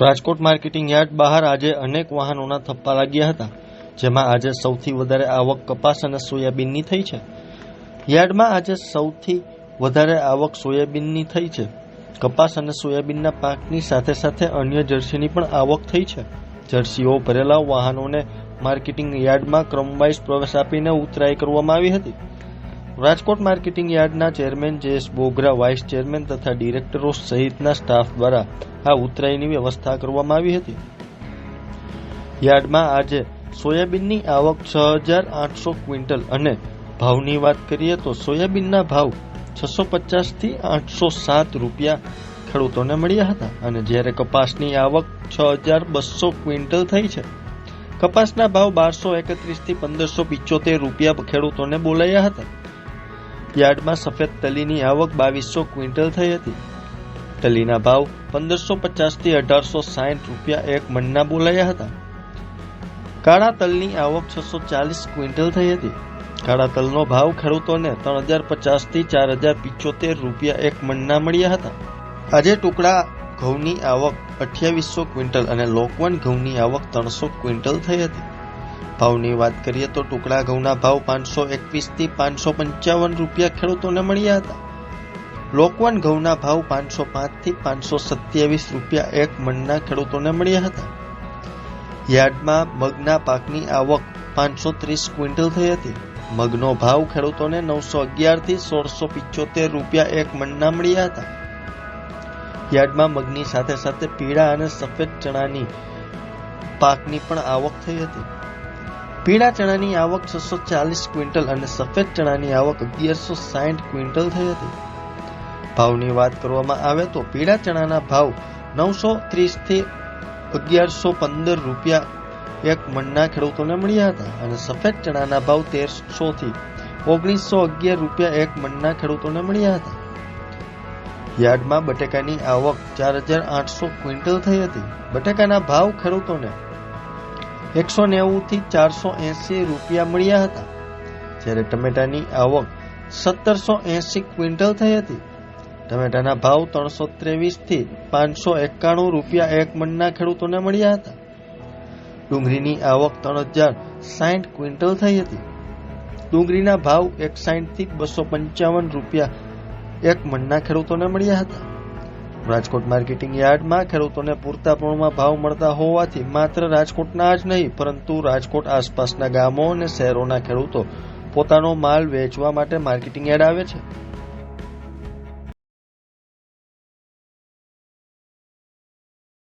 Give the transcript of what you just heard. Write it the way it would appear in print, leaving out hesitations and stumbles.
Rajkot marketing yard બહાર આજે અનેક વાહનોના થપ્પા લાગ્યા હતા, જેમાં આજે સૌથી વધારે આવક કપાસ અને સોયાબીનની થઈ છે. યાર્ડમાં આજે સૌથી વધારે આવક સોયાબીનની થઈ છે. કપાસ અને સોયાબીનના પાકની સાથે સાથે અન્ય જર્સીની પણ આવક થઈ છે. જર્સીઓ ભરેલા વાહનોને માર્કેટિંગ યાર્ડમાં ક્રમવાઇઝ પ્રવેશ આપીને ઉતરાઈ કરવામાં આવી હતી. રાજકોટ માર્કેટિંગ યાર્ડના chairman Jayesh Bogra, vice chairman તથા ડિરેક્ટરો સહિતના સ્ટાફ દ્વારા આ ઉતરાઈની વ્યવસ્થા કરવામાં આવી હતી. યાર્ડમાં આજે સોયાબીનની આવક 6,800 ક્વિન્ટલ અને ભાવની વાત કરીએ તો સોયાબીનના ભાવ 650 થી 807 રૂપિયા ખેડૂતોને મળ્યા હતા અને જ્યારે કપાસની આવક 6,200 ક્વિન્ટલ થઈ છે. કપાસના ભાવ 1,231 થી 1,575 રૂપિયા ખેડૂતોને બોલાયા હતા. યાર્ડમાં સફેદ તલીની આવક 2,200 ક્વિન્ટલ થઈ હતી. તલીના ભાવ 1,550 થી 1,860 રૂપિયા એક મણના બોલાયા હતા. કાળા તલની આવક 640 ક્વિન્ટલ થઈ હતી. કાળા તલનો ભાવ ખેડૂતોને 3,050 થી 4,075 રૂપિયા એક મણના મળ્યા હતા. આજે ટુકડા ઘઉંની આવક 2,800 ક્વિન્ટલ અને લોકવન ઘઉંની આવક 300 ક્વિન્ટલ થઈ હતી. ભાવની વાત કરીએ તો ટુકડા ઘઉંના ભાવ 521 થી 555 રૂપિયા ખેડૂતોને મળ્યા હતા. લોકવન ઘઉંના ભાવ 505 થી 527 રૂપિયા એક મણના ખેડૂતોને મળ્યા હતા. યાર્ડમાં મગના પાકની આવક 530 ક્વિન્ટલ થઈ હતી. મગનો ભાવ ખેડૂતોને 911 થી 1,675 રૂપિયા એક મણના મળ્યા હતા. યાર્ડમાં મગની સાથે સાથે પીળા અને સફેદ ચણાની પાકની પણ આવક થઈ હતી. પીળા ચણાની આવક 640 ક્વિન્ટલ અને સફેદ ચણાની આવક 1,160 ક્વિન્ટલ થઈ હતી. ભાવની વાત કરવામાં આવે તો પીળા ચણાના ભાવ 930 થી 1,115 રૂપિયા એક મણના ખેડૂતોને મળ્યા હતા અને સફેદ ચણાના ભાવ 1,300 થી 1,911 રૂપિયા એક મણના ખેડૂતોને મળ્યા હતા. યાર્ડમાં બટેકાની આવક 4,800 ક્વિન્ટલ થઈ હતી. બટેકાના ભાવ ખેડૂતોને 190 થી 480 રૂપિયા મળ્યા હતા. જ્યારે ટમેટાની આવક 1,780 ક્વિન્ટલ થઈ હતી. ટમેટાના ભાવ 323 થી 591 રૂપિયા એક મણના ખેડૂતોને મળ્યા હતા. ડુંગળીની આવક 3,060 ક્વિન્ટલ થઈ હતી. ડુંગળીના ભાવ 160 થી 255 રૂપિયા એક મણના ખેડૂતોને મળ્યા હતા. રાજકોટ માર્કેટિંગ યાર્ડમાં ખેડૂતોને પૂરતા પ્રમાણમાં ભાવ મળતા હોવાથી માત્ર રાજકોટના જ નહીં પરંતુ રાજકોટ આસપાસના ગામો અને શહેરોના ખેડૂતો પોતાનો માલ વેચવા માટે માર્કેટિંગ યાર્ડ આવે છે.